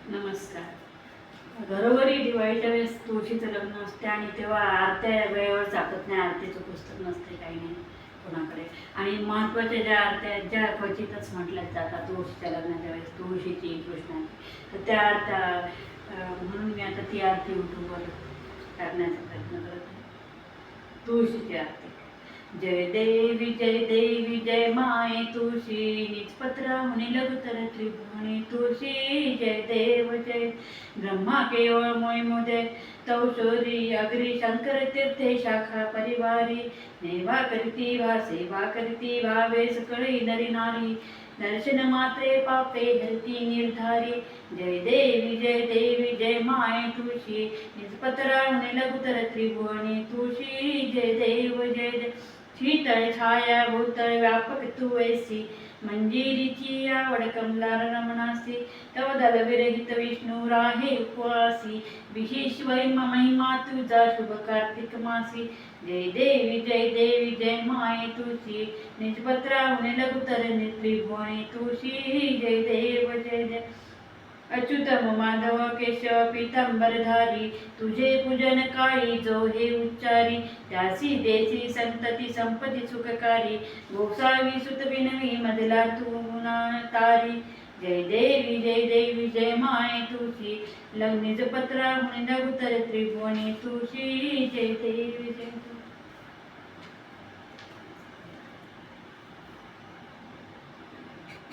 नमस्कार. घरोघरी दिवाळीच्या वेळेस तुळशीचं लग्न असते आणि तेव्हा आरत्या वेळेवर जातात नाही, आरतीचं पुस्तक नसते, काही नाही कोणाकडे. आणि महत्त्वाच्या ज्या आरत्या आहेत ज्या क्वचितच म्हटल्याच जातात तुळशीच्या लग्नाच्या वेळेस, तुळशीची, कृष्णाची, तर त्या आरत्या म्हणून मी आता ती आरती यूट्यूबवर टाकण्याचा प्रयत्न करत आहे. तुळशीची आरती. जय देवी जय माये तुळशी, निज पत्राहुनी लघुतर त्रिभुवनी तुळशी. जय देव जय ब्रह्मा केवळ मोय तौशोरी अग्री शंकर तीर्थे शाखा परिवारी. नेवा करती भा सेवा करती भावे सकळी नरी नारी, दर्शन मात्रे पापे हरती निर्धारी. जय देवी जय माये तुळशी, निज पत्राहुनी लघुतर त्रिभुवनी तुळशी. जय देव जय शीतळ छाया भूतळ व्यापक तू ऐसी, मंजिरीची आवड कमलार रमणासी. तव दल विरहित विष्णू राहे उपवासी, विशेष महिमा तुझा शुभ कार्तिक मासी. जय देवी जय माये तुळशी, निज पत्राहुनी लघुतर त्रिभुवनी तुळशी. जय देव जय अच्युतम माधव केशव पीतांबरधारी, तुझे पूजन काळी जो हे उच्चारी. त्यासी देसी संतती संपती सुखकारी, गोसावी सुत बिनवी मधला तू तारी. जय देवी जय माये तुळशी, निज पत्राहुनी लघुतर त्रिभुवनी तुळशी. जय देवी जय